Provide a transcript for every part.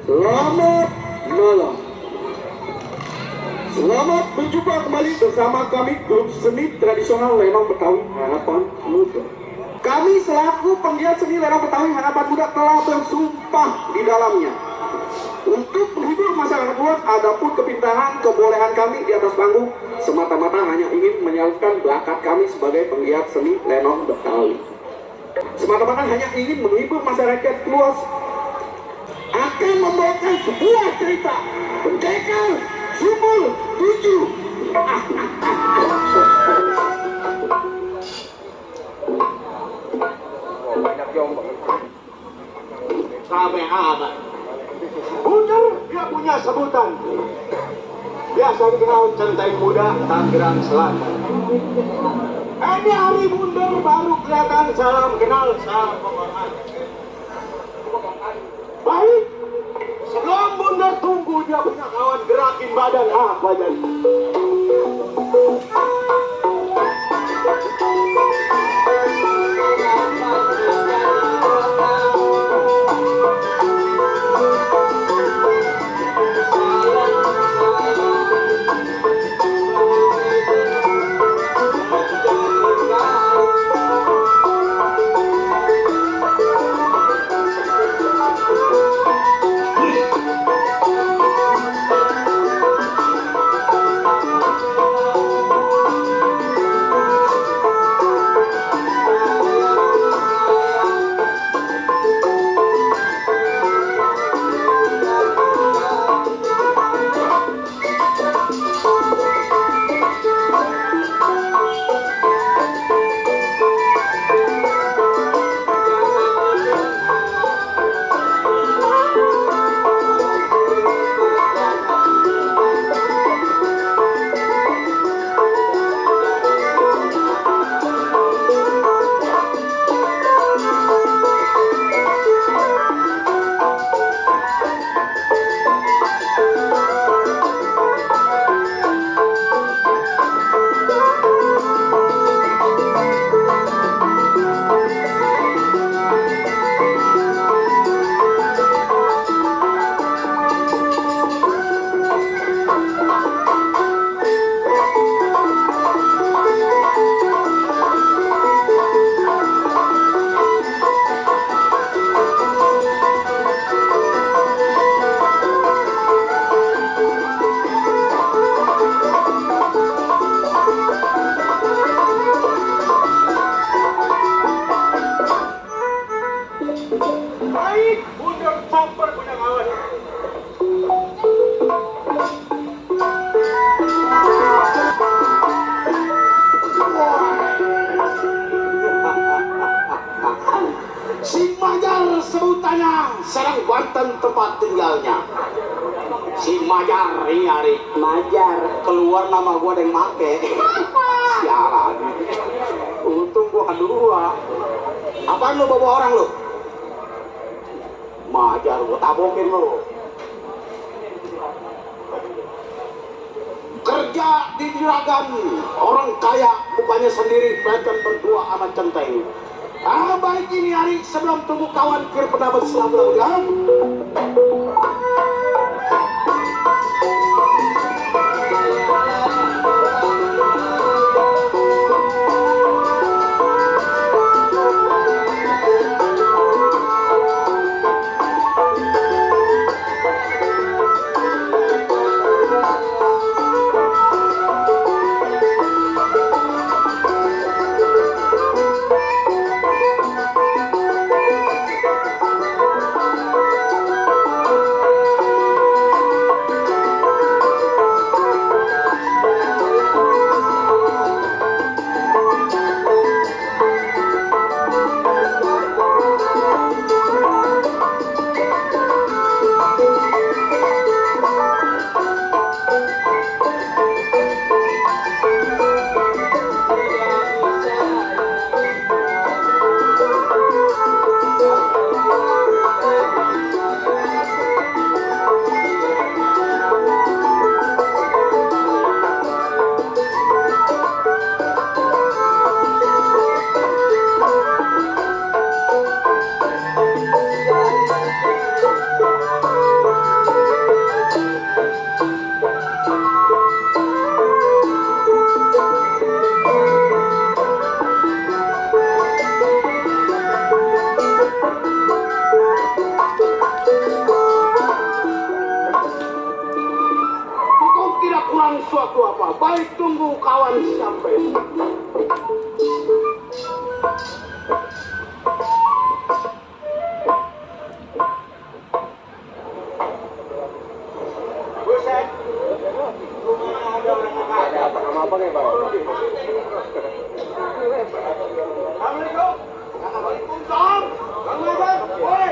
Selamat malam. Selamat berjumpa kembali bersama kami grup seni tradisional Lenong Betawi Harapan Muda. Kami selaku penggiat seni Lenong Betawi Harapan Muda telah bersumpah di dalamnya untuk menghibur masyarakat luas. Adapun kepintaran kebolehan kami di atas panggung semata-mata hanya ingin menyalurkan bakat kami sebagai penggiat seni Lenong Betawi. Semata-mata hanya ingin menghibur masyarakat luas, akan membawakan sebuah cerita pendekar Sumur 7. Sampai amat. Bundar dia punya sebutan. Biasa dikenal Centeng Muda Tangerang Selatan. Ini hari Bundar baru kelihatan salam kenal, salam penghormat. Baik, sebelum Bundar tunggu dia punya kawan gerakin badan apa jadi. Baik, Bundar Camper punya kawan. Si Majar sebutannya Serang Banten tempat tinggalnya. Si Majar ini hari Majar keluar nama gua yang make. Sialan. Untung gua kedua. Apaan lu bawa orang lu? Majar gua tabokin lu. Kerja di juragan orang kaya bukannya sendiri, bahkan berdua sama Centeng. Baik ini hari sebelum tunggu kawan kir pendapat selam-selam. sesuatu apa. Baik, tunggu kawan sampai. Buset. Ada apa nih, Bang? Assalamualaikum. Waalaikumsalam. Bang Mabar, woi.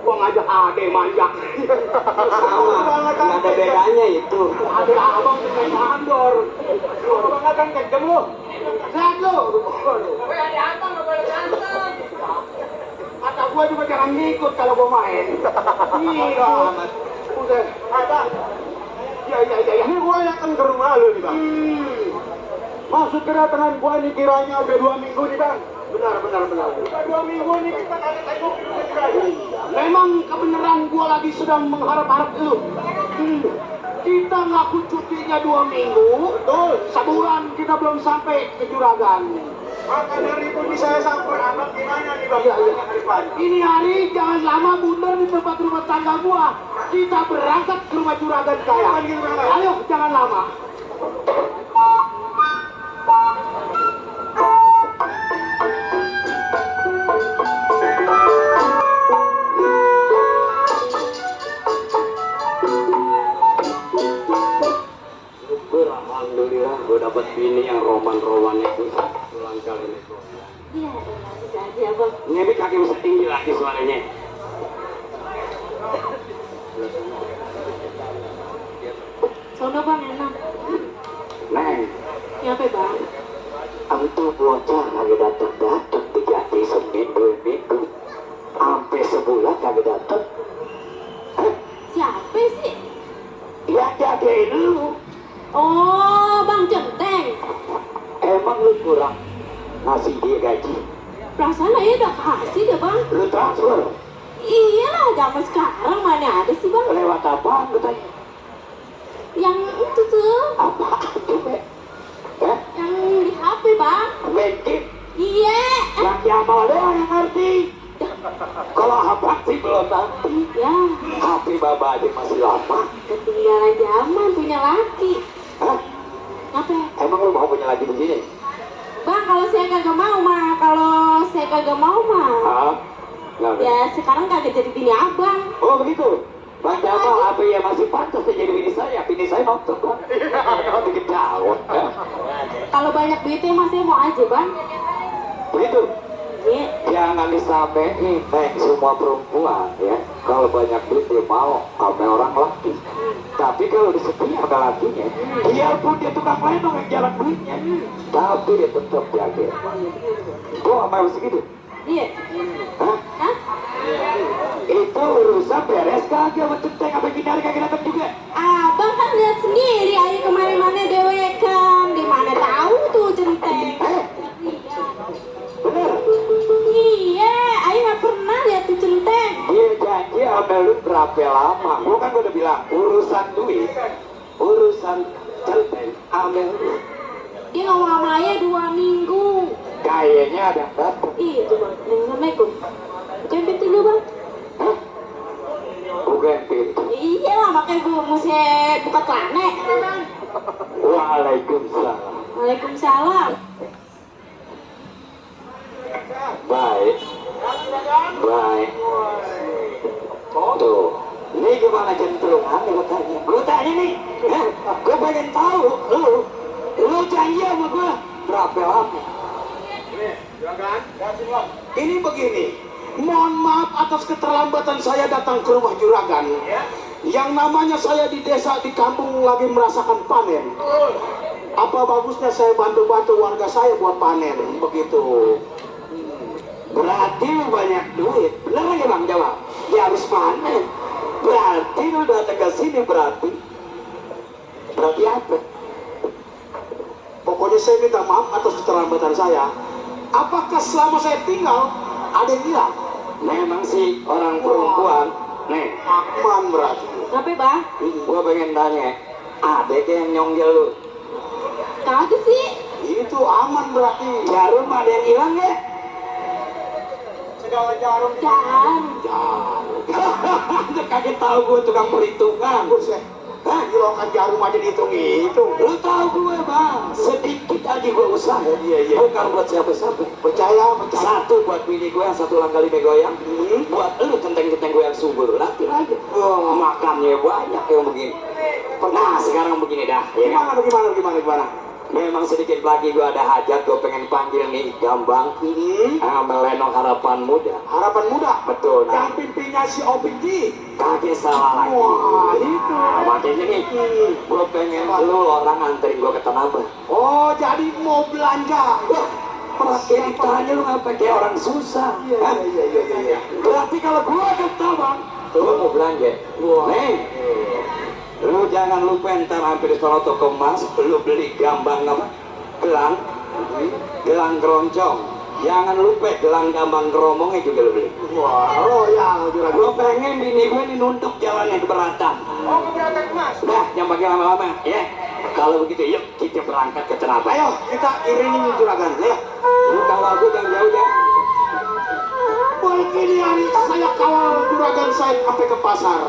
Gua ngajak ade manjak. Sama, nggak ada bedanya itu. Ada abang dengan mandor. Bang akan kenceng lu. Lihat lu. Kata gua juga jangan ngikut kalau gua main. Iya. Udah. Bang. Iya. Ini gua yang akan ke rumah lu nih, Bang. Maksud kedatangan gua ini kiranya udah 2 minggu nih, Bang. Benar. Udah 2 minggu nih kita kagak tengok kiranya. Memang kebenaran gua lagi sedang mengharap-harap lu. Kita ngaku cutinya 2 minggu. Betul. Sebulan kita belum sampai ke Juragan. Maka dari itu nih saya sampai abang gimana nih, Bang? Iya. Depan. Ini hari jangan lama mundur di tempat rumah tangga gua. Kita berangkat ke rumah Juragan kaya. Ayo, jangan lama. Alhamdulillah gue dapat bini yang roman-roman itu ulang kali ini. Iya, bisa aja bang. Ini kaki bisa tinggi lagi suaranya. Sono bang enak. Neng, Kenapa bang? itu bocah lagi datang diganti seminggu minggu, sampai sebulan kagak datang. Siapa sih? Yang jagain lu, Oh, bang Centeng. emang lu kurang ngasih dia gaji? Perasaan ayah udah kasih deh bang. Lu transfer Iyalah, zaman sekarang mana ada sih bang? lewat apa? Lu tanya Yang itu tuh, apa tuh, Be? yang di HP bang. Banking Iya. yang Jamal doang yang ngerti. Kalau abang sih belum ngerti. Ya, HP baba aja masih lama. ketinggalan zaman punya laki. Hah? Apa? Emang lu mau punya lagi begini? Bang, kalau saya kagak mau mah, Hah? Nggak, Be? ya sekarang kagak jadi bini abang. Oh begitu? Bang Jamal HP ya masih pantas jadi bini saya. Bini saya nonton kan? Bikin jauh. Kalau banyak duitnya mas saya mau aja bang. Begitu? Iya. Jangan disampaikan semua perempuan ya. Kalau banyak duit dia mau sama orang laki. Tapi kalau disetia sama lakinya, biarpun dia tukang lenong yang jalan duitnya, tapi dia tetap jaga. Gua mau segitu. Iya. Hah? Hah? Itu urusan beres kagak sama Centeng apa gini hari kagak datang juga. Abang kan lihat sendiri ayah kemana-mana dewekan. Di mana tahu tuh Centeng. Bener? Iya, ayah nggak pernah lihat tuh Centeng. Dia janji sama lu berapa lama? Gua kan udah bilang urusan duit, urusan Centeng sama lu. Dia ngomong sama ayah 2 minggu. Kayaknya ada yang datang. Itu bang. Assalamualaikum. Bukain pintu dulu bang. Hah? Bukan pintu. Iya lah, makanya gue mesti buka celana. Waalaikumsalam. Waalaikumsalam. Baik. Baik. Tuh. Ini gimana centrungan nih katanya? Gue tanya nih. Gue pengen tahu. Lu janji sama gue. Berapa lama? Ini begini, mohon maaf atas keterlambatan saya datang ke rumah juragan. Yang namanya saya di desa, di kampung lagi merasakan panen. Apa bagusnya saya bantu-bantu warga saya buat panen, begitu. Berarti lu banyak duit. Bener aja Bang jawab. Dia harus panen. Berarti lu datang ke sini berarti apa? Pokoknya saya minta maaf atas keterlambatan saya. Apakah selama saya tinggal ada yang hilang? Memang sih orang perempuan. Nih, Aman berarti. Tapi bang, gua pengen tanya, ada yang nyonggel lu? kagak sih. Itu aman berarti. Jarum ada yang hilang ya? Jarum. Kaget tahu gua tukang perhitungan. Hah, gilokan jarum aja dihitung-hitung. Lu tahu gue Bang, sedikit aja gue usaha. Iya. Bukan buat siapa-siapa. Percaya. Satu buat bini gue yang satu kali goyang. Buat lu kenteng-kenteng gue yang subur. Latih aja. Makannya banyak yang begini. Nah sekarang begini dah. Ya kan? Gimana? Memang sedikit lagi gue ada hajat. Gue pengen panggil nih Gambang. Melenong Harapan Muda. Harapan Muda. Betul. Yang pimpinnya si OPG. Kagak salah lagi. Wah, itu. Nah, makanya nih, gue pengen lu orang anterin gue ke Tanah Abang. Oh, jadi mau belanja. Pakai ditanya lu ngapa kayak orang susah. Hah? Iya. Berarti kalau gue ke Tabang, lu mau belanja. Nih, lu jangan lupa ntar hampir di sono toko emas, lu beli gambang apa? Gelang keroncong. Jangan lupa gelang gambang keromongnya juga lu beli. Wah, royal juragan. Gue pengen bini gue ini nunduk jalannya keberatan. Oh, keberatan Mas. Nah, jangan pakai lama-lama, ya. Kalau begitu, yuk kita berangkat ke Tanah Abang. Ayo, kita iringin juragan, ya. Lu kawal gue jangan jauh ya. Baik ini hari saya kawal juragan saya sampai ke pasar.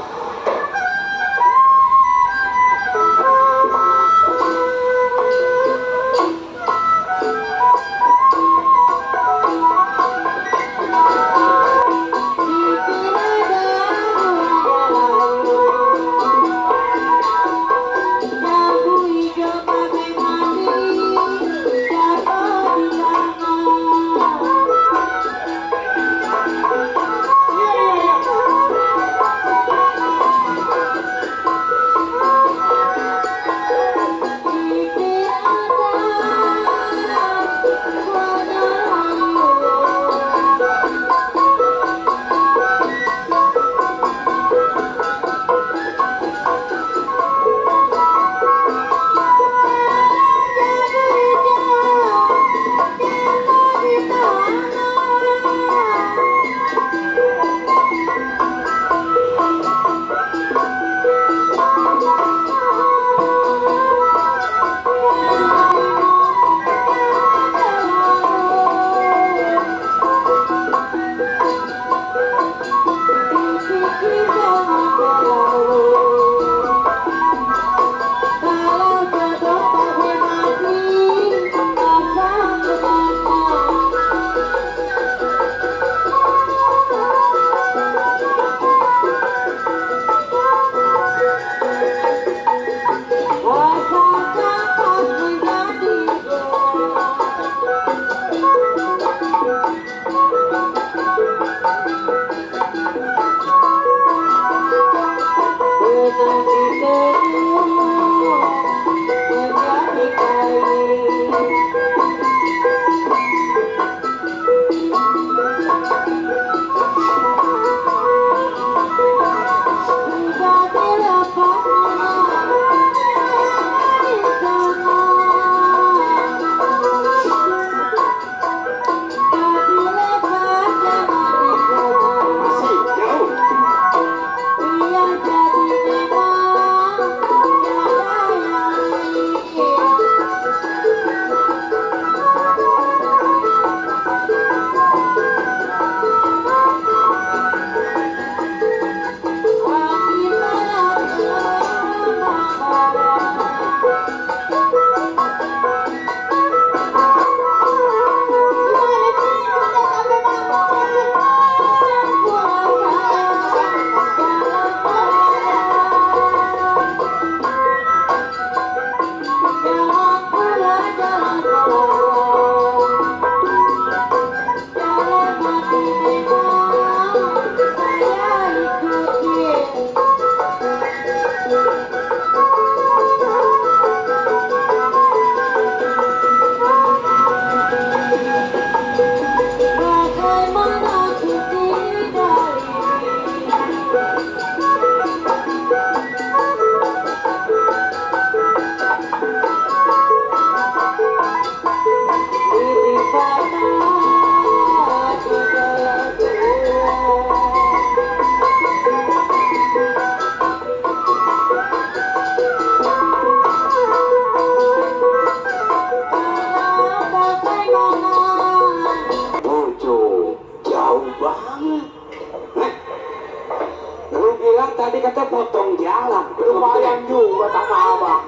teh potong jalan. Lumayan juga Tanah Abang.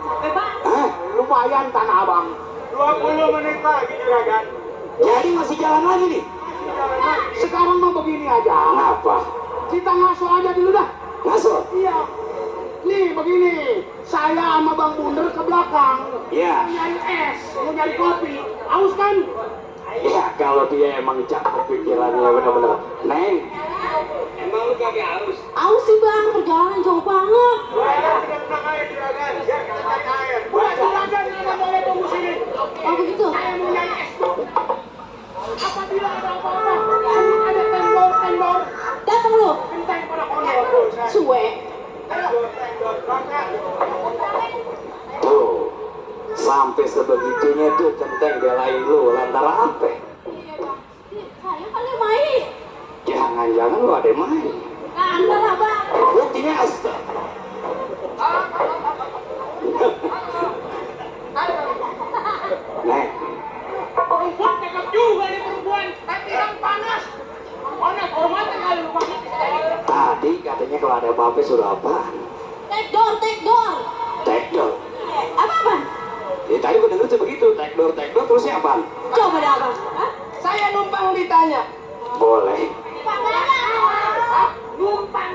Hah? Lumayan Tanah Abang. 20 menit lagi juragan. Jadi masih jalan lagi nih? Sekarang mah begini aja. Kenapa? Kita ngaso aja dulu dah. Masuk? Iya. Nih begini, saya sama Bang Bunder ke belakang. Ya. Mau nyari es, mau nyari kopi. Haus kan? Ya kalau dia emang cakep pikirannya bener-bener. Neng, emang lu kagak harus? Aus sih bang, perjalanan jauh banget. Buat juragan nggak boleh tunggu sini. Oh begitu? Saya mau nyari es tuh. Apabila ada apa-apa, ada tendor-tendor, Datang lu, genteng pada kondor. suwe. Tuh, sampai sebegitunya tuh centeng belain lu lantaran apa? Iya bang, saya kali main. Jangan-jangan lu ada main. Kantor lah bang. Buktinya astaga. Neng, Perempuan cakep juga nih perempuan, tapi yang panas. Mana hormatnya kali lu panas. tadi katanya kalau ada apa-apa suruh apaan? Take door, take door. Take door. Apa? Ya tadi gua denger tuh begitu, take door terusnya apaan? Coba deh abang. Hah? Saya numpang ditanya. Boleh. Numpang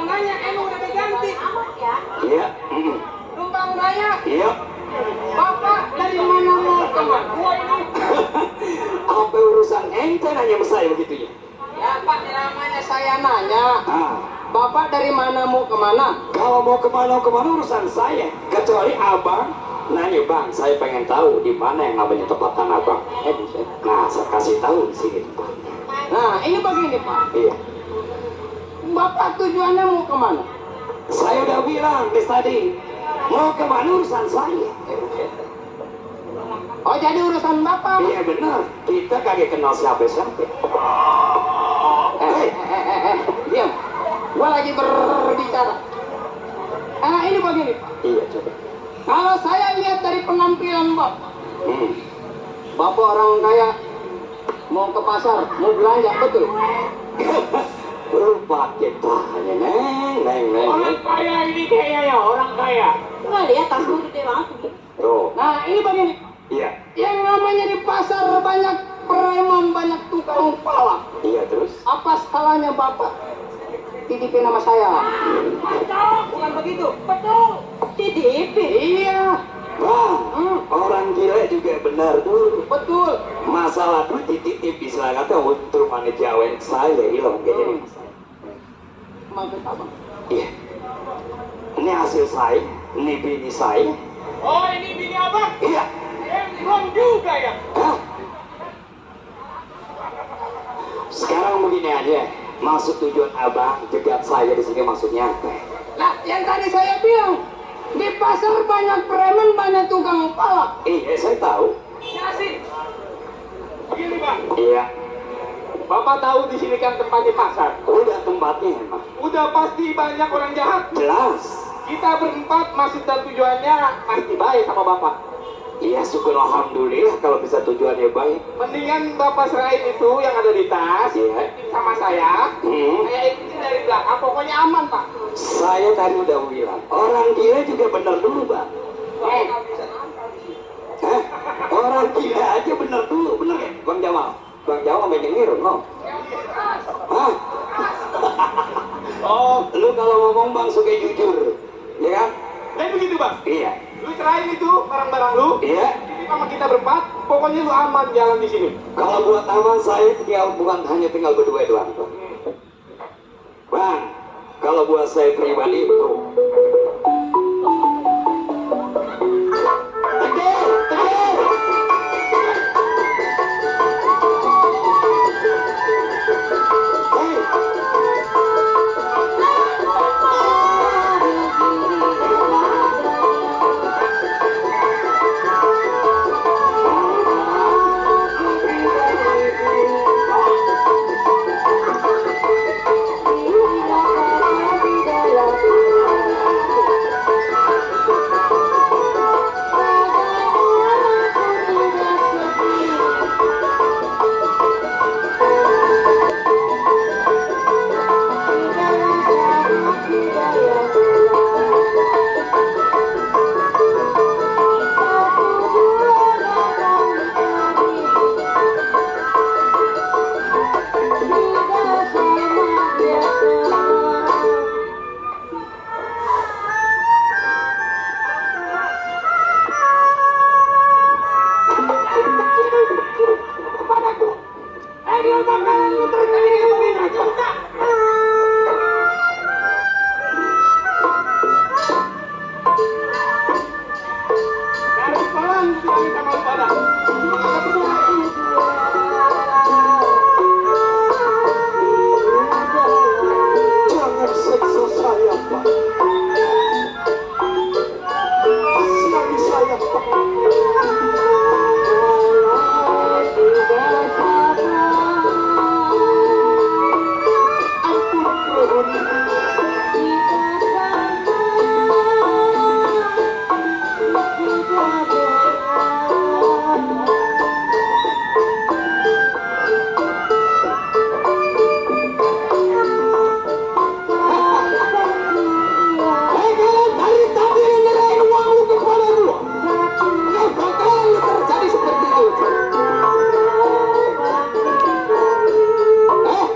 nanya, emang udah ganti. Amat ya. Iya. Numpang nanya, Iya. Bapak dari mana mau ke mana? Gua ini. Apa urusan ente nanya sama saya begitunya? Ya Pak, namanya saya nanya. Ah, Bapak dari mana mau ke mana? kalau mau kemana urusan saya. Kecuali abang nanya, bang, saya pengen tahu di mana yang namanya tempat tanah abang. Buset. Nah, saya kasih tahu di sini tempatnya. Nah, ini begini Pak. Iya. Bapak tujuannya mau ke mana? Saya udah bilang tadi, mau kemana urusan saya. Oh, jadi urusan Bapak. Iya benar, kita kagak kenal siapa-siapa. Diam. Gua lagi berbicara. Ini begini Pak. Iya coba. Kalau saya lihat dari penampilan Bapak, Bapak orang kaya, mau ke pasar, mau belanja, betul? Lupa kita hanya neng. kaya ini kayaknya, orang kaya. Nggak lihat tas gue gede banget. Tuh, Nah, ini begini. iya, Yang namanya di pasar banyak preman, banyak tukang palak. iya terus. Apa salahnya Bapak titipin nama saya? Bukan begitu. Betul. Titipin. Iya, Bang, orang gila juga benar tuh. betul. Masalah tuh titip istilah kata untuk manajemen saya hilang gak jadi masalah. Maksud apa? Iya. Ini hasil saya, ini bini saya. Oh, ini bini abang. Iya. Belum juga ya. Hah? Sekarang begini aja, maksud tujuan abang jegat saya di sini maksudnya apa? Nah, yang tadi saya bilang, di pasar banyak preman, banyak tukang palak. Iya, saya tahu. Jelasin. Begini Bang, Iya. Bapak tahu di sini kan tempatnya pasar. Udah tempatnya emang. Udah pasti banyak orang jahat. Jelas. Kita berempat maksud dan tujuannya pasti baik sama Bapak. Iya, syukur alhamdulillah kalau bisa tujuannya baik. Mendingan Bapak serahin itu yang ada di tas Iya. sama saya. Hmm. Saya ikutin dari belakang, pokoknya aman Pak. Saya tadi udah bilang, orang gila juga bener dulu, Bang. Hah? Orang gila aja bener dulu, bener ya? Bang Jamal? Bang Jamal main nyengir, no? Hah? Oh, lu kalau ngomong Bang suka jujur, ya kan? Dan begitu Bang, Iya. lu serahin itu barang-barang lu. Iya. Ini sama kita berempat, pokoknya lu aman jalan di sini. Kalau buat aman saya bukan hanya tinggal berdua doang, Bang. Bang, kalau buat saya pribadi itu tegar, tegar. Hei, Di dalam lo bakalan lu terjadi kayak begini aja. Dari pelan bilangin sama lu pada. Cuma kagak berdua. Jangan seksa saya, Pak. Kasihani saya, Pak. Ampun, Rohon. Kalian dari tadi nyerahin uang lu kepada gua. Nggak bakalan lu terjadi seperti itu. Ah!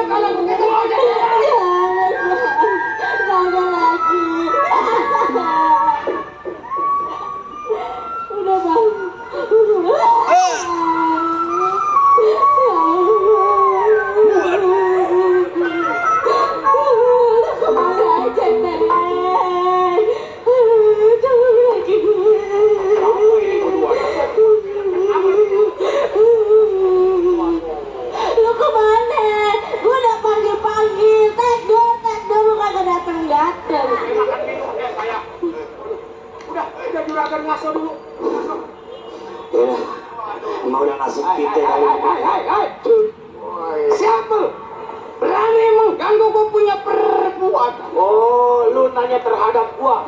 Kalau begitu aja. Udah bang, kemana aja Nek? Jangan lagi gue. Lu kemana? Gue udah panggil-panggil, tek dor, lu kagak dateng-dateng. Makan minum ya saya. Udah juragan ngaso dulu. Ngaso. Ya, emang udah nasib kita kali ini. Siapa lu? Berani mengganggu gua punya perbuatan. Oh, lu nanya terhadap gua.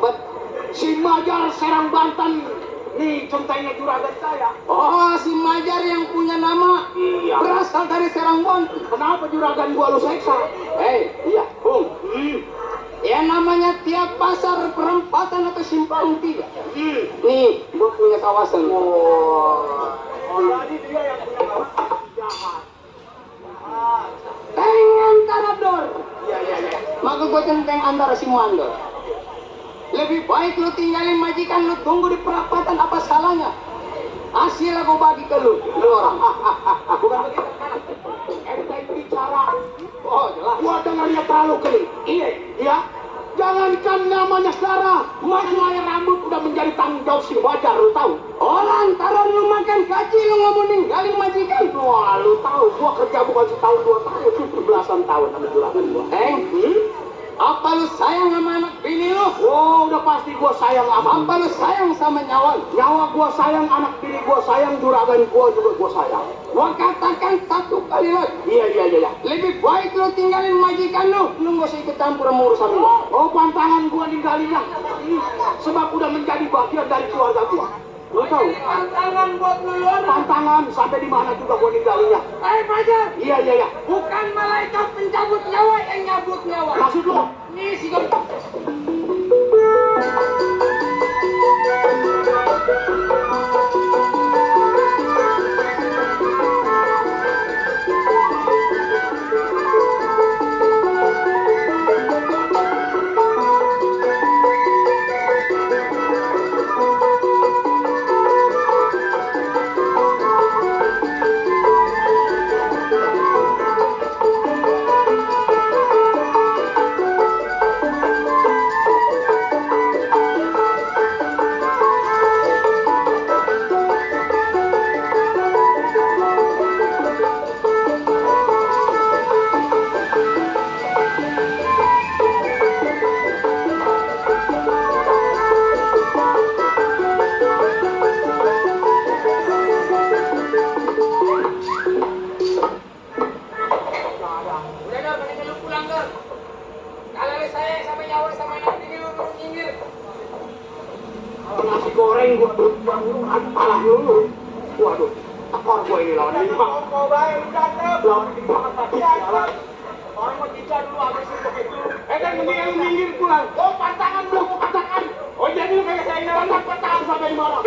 Si Majar Serang Banten. Nih contohnya juragan saya. Oh, si Majar yang punya nama. Iya. Berasal dari Serang Banten. Kenapa juragan gua lu seksa? Iya, Bung. Ya namanya tiap pasar perempatan atau simpang 3. Nih, gua punya kawasan. Jadi dia yang punya kawasan jahat. Teng antara dor. Iya. Maka gua centeng antara si Muandor. Lebih baik lu tinggalin majikan lu tunggu di perapatan, apa salahnya? Hasil aku bagi ke lu orang. Bukan begitu kan? Ente bicara. Oh, jelas. Gua dengarnya terlalu geli. Iya. Ya, jangankan namanya Sarah, masalah rambut udah menjadi tanggung jawab si Majar, lu tahu? Oh, lantaran lu makan gaji lu nggak mau ninggalin majikan. Wah, lu tahu gua kerja bukan setahun 2 tahun, belasan tahun sama juragan gua. Apa lu sayang sama anak bini lu? Oh, udah pasti gua sayang sama Apa lu sayang sama nyawa lu? nyawa gua sayang, anak bini gua sayang, juragan gua juga gua sayang. Gua katakan satu kali lagi. Iya. Lebih baik lu tinggalin majikan lu nggak usah ikut campur sama urusan lu. Oh, pantangan gua ninggalinnya. Sebab udah menjadi bagian dari keluarga gua. Lu tahu? Pantangan buat lu orang. Pantangan sampai di mana juga gua ninggalinnya. Fajar, Iya. bukan malaikat pencabut nyawa yang nyabut nyawa. Maksud lu? Nih si nyawa sama anak ini lu nyinggir. Kalau nasi goreng gua alah lu. Waduh, tekor gua ini lawan ini Bang. Mau bae udah lawan ini banget tadi jalan. Orang mau cinta dulu habisin begitu. Kan mendingan lu minggir pulang. Oh, pantangan belum mau pantangan. Oh, jadi lu kayak saya ngelantar pantangan sampai di mana?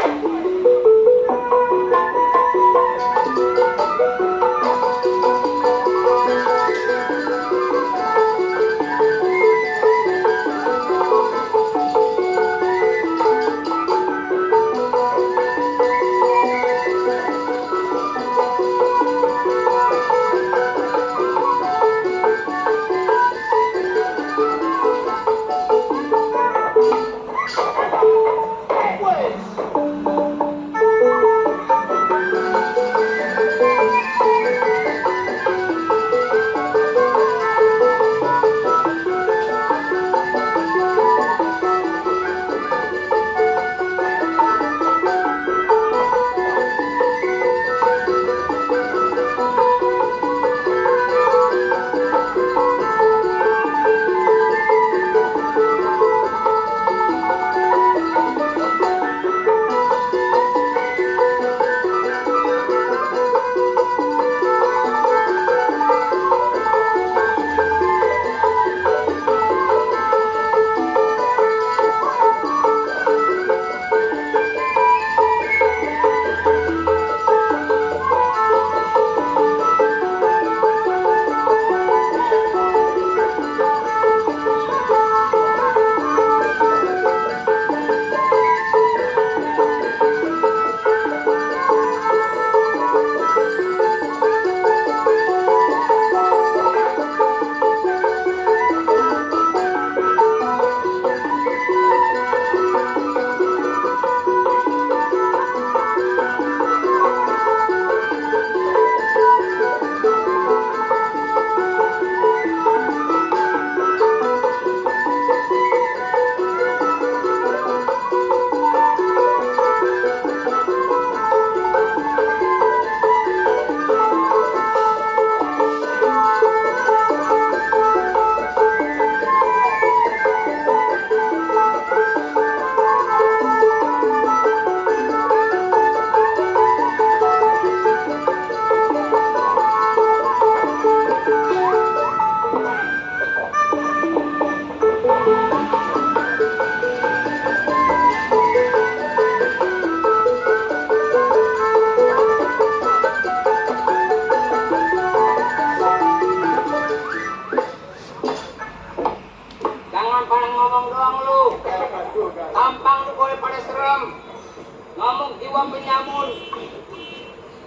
penyamun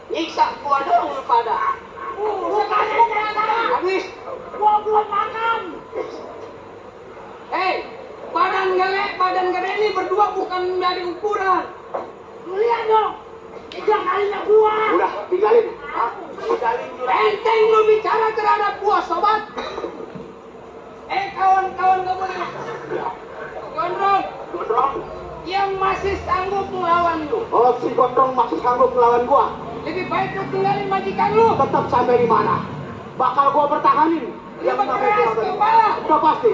nyiksa gua dong lu pada habis gua belum makan. Badan gelek badan gede ini berdua bukan dari ukuran. Lihat dong, 3 kalinya gua. Udah tinggalin. Tinggalin dulu. Enteng lu bicara terhadap gua sobat. Kawan-kawan gak boleh. Gondrong yang masih sanggup melawan lu. Oh, si Gondrong masih sanggup melawan gua. Lebih baik lu tinggalin majikan lu. Tetap sampai di mana? Bakal gua pertahanin. Dia berkeras kepala. Udah pasti.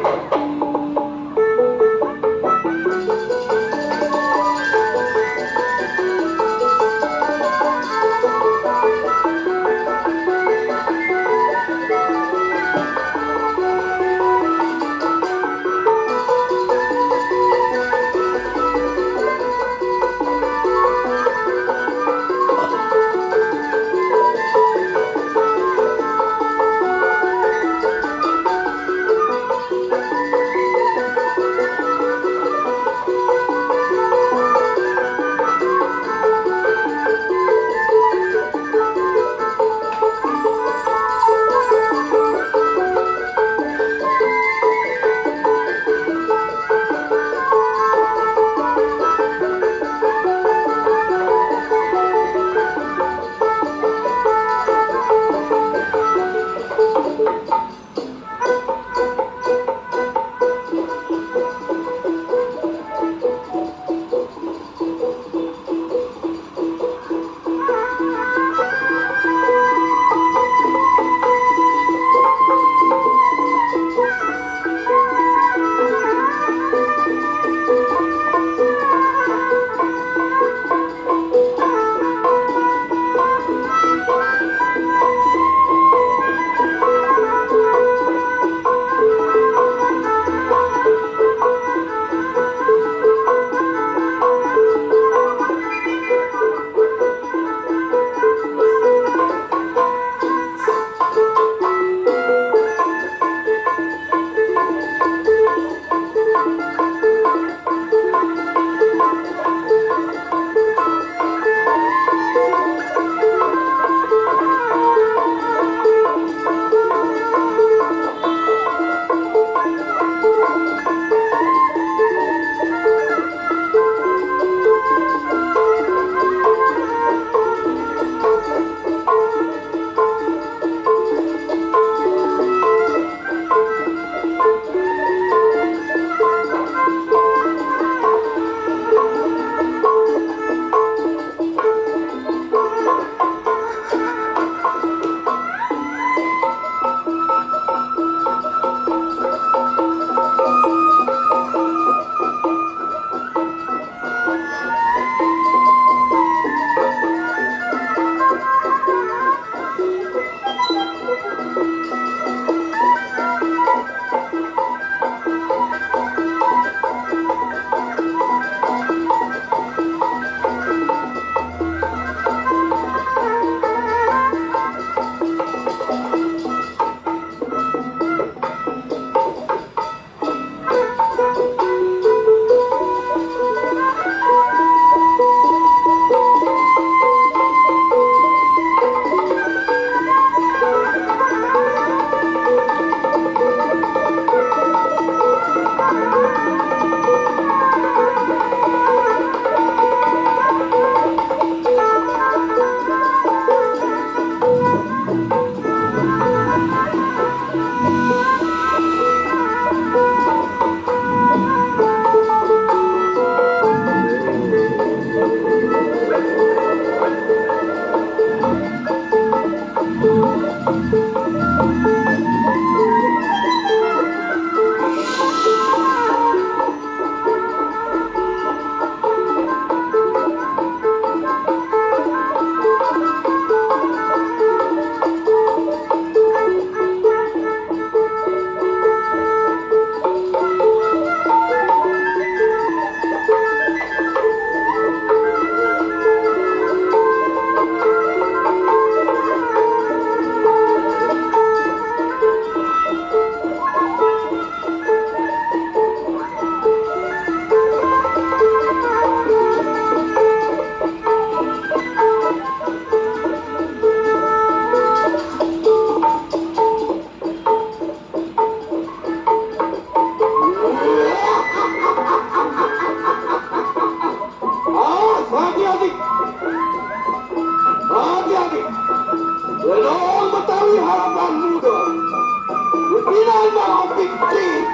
Jangan malah pikir.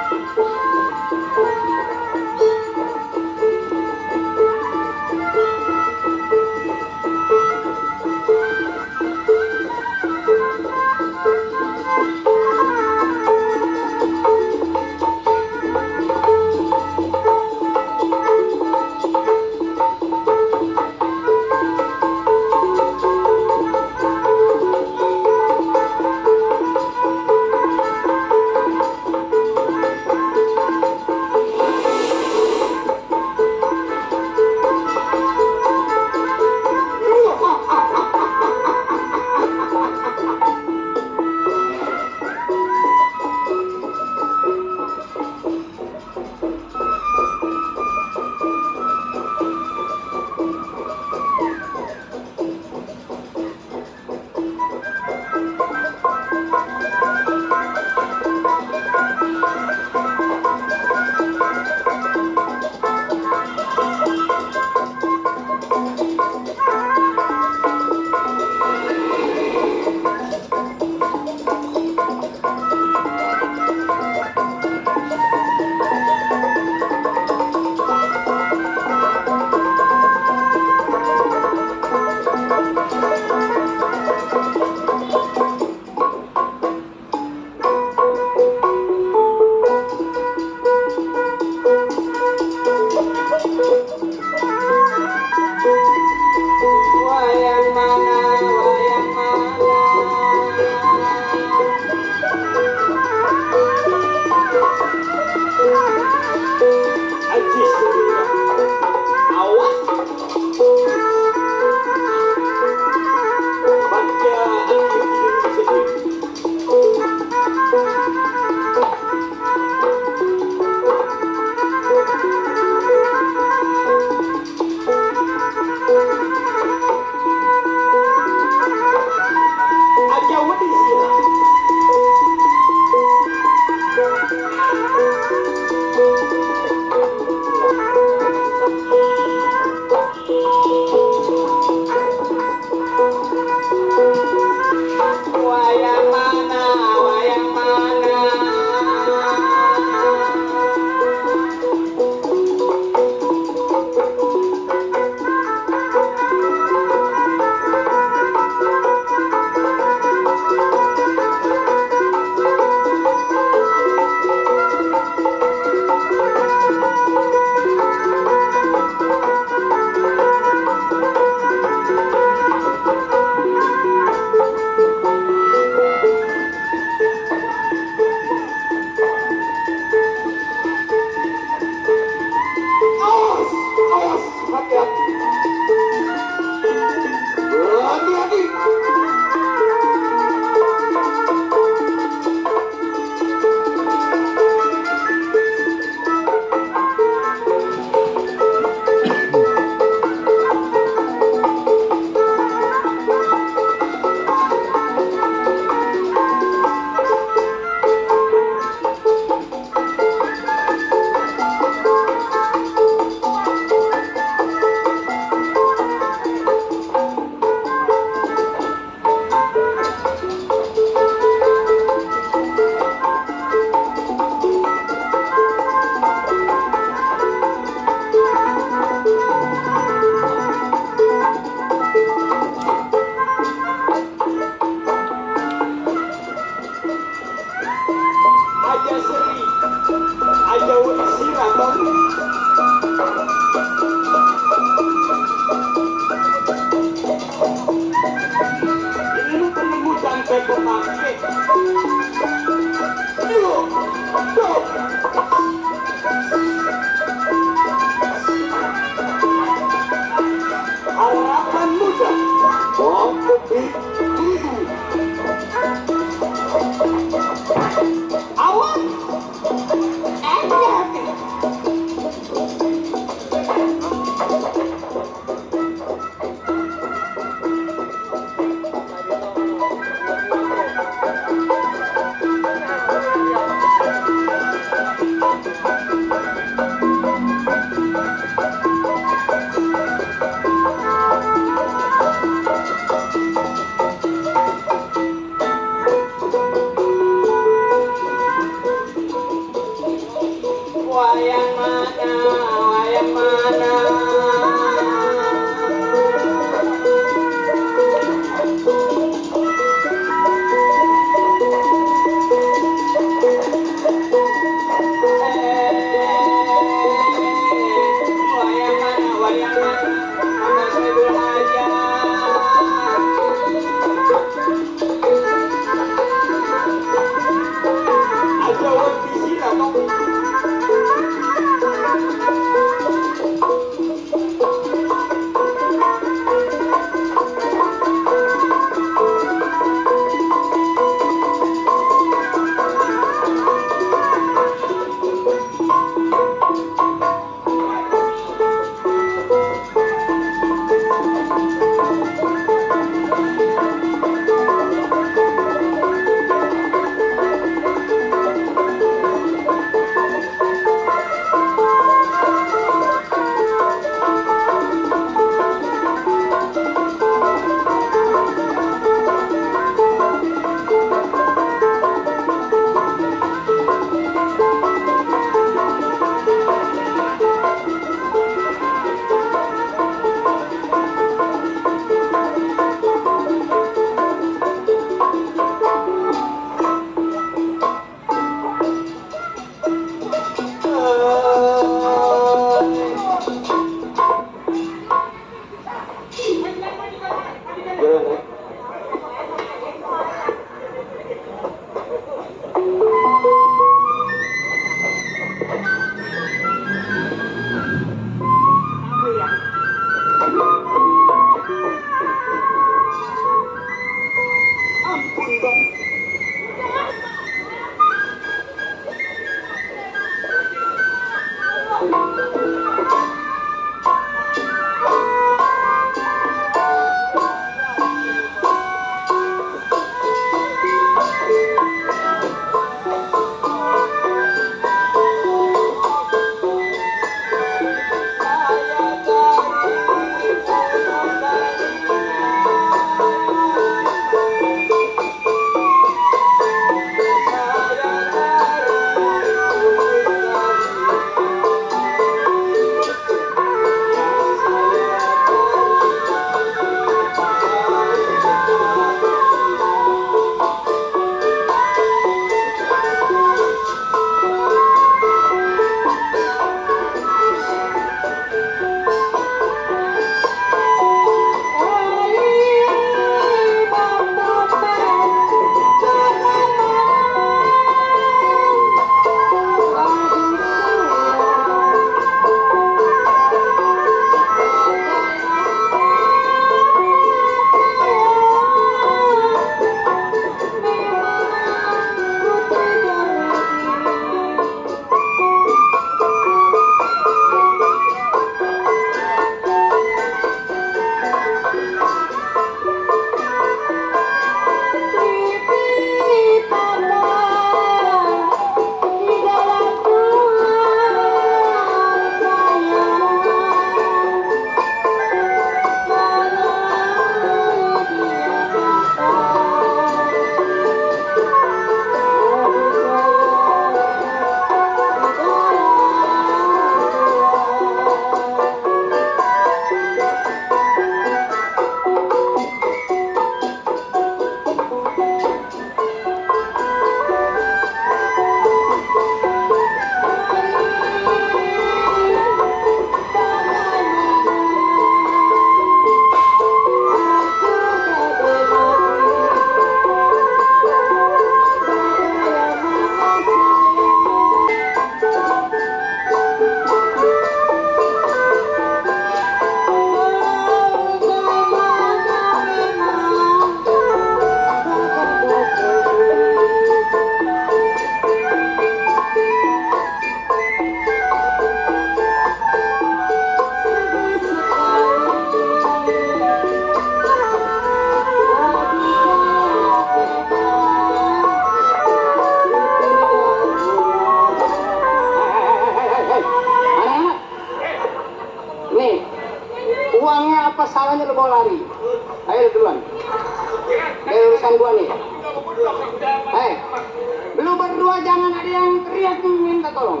tolong.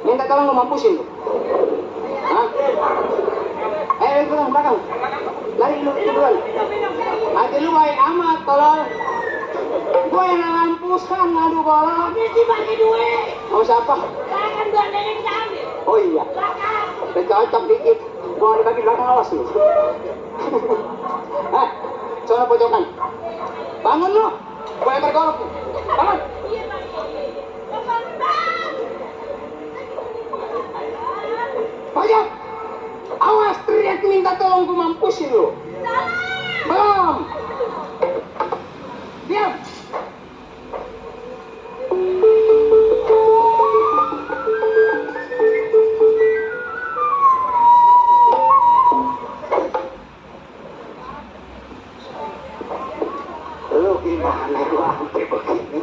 Minta tolong lu mampusin lu. Hah? Belakang. Lari lu duluan. Hati lu baik amat, tolong. Gue yang ngampuskan, ngadu bola. Ini bagi duit. Mau siapa? Kan gandengin kami. Oh iya. Cocok dikit. Mau dibagi belakang, awas lu. Sono pojokan. Bangun lu. Gue yang bergolok. Bangun. Pojok. Awas teriak minta tolong gue mampusin lu. Belum. Diam. Lu gimana gua sampai begini?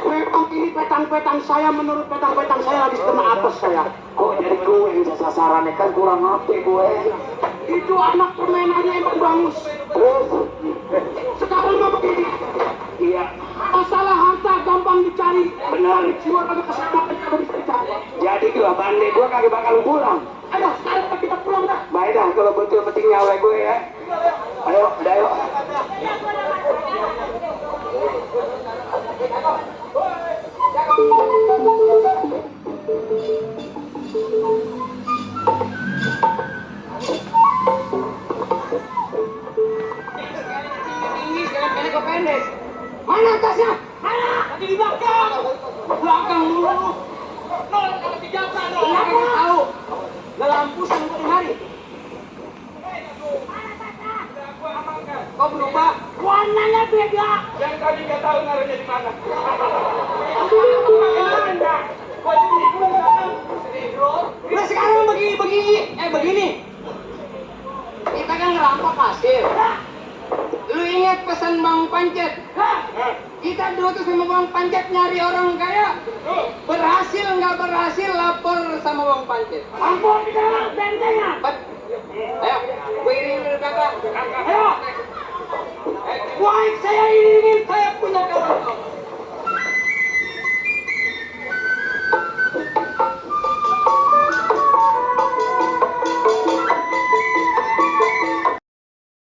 Memang ini petang-petang saya, menurut petang-petang saya habis kena apes saya. Kok jadi gue yang sasarannya kan kurang apa gue? Itu anak permainannya emang bagus. Terus? Sekarang mau begini. Iya, Masalah harta gampang dicari. benar. Jiwa kagak kesempatan kagak bisa dicari. Jadi gua banding gue kagak bakal pulang. Ayo sekarang kita pulang dah. Baik dah kalau betul penting nyawa gue ya. Ayo, udah ayo. Pendek. Mana tasnya? Mana? Tadi di belakang. Belakang dulu. Nol, kalau di jabatan. Kenapa tahu? Nggak lampu sampai di hari. Kau berubah? Warnanya beda. Yang tadi nggak tahu naruhnya di mana. Nah sekarang begini. Kita kan ngerampok hasil. Lu ingat pesan Bang Pancet? Kita dulu tuh sama Bang Pancet nyari orang kaya. Berhasil nggak berhasil lapor sama Bang Pancet. Ampun di dalam bentengnya. Ayo, gue iringin dulu kakak. Ayo. Baik saya ini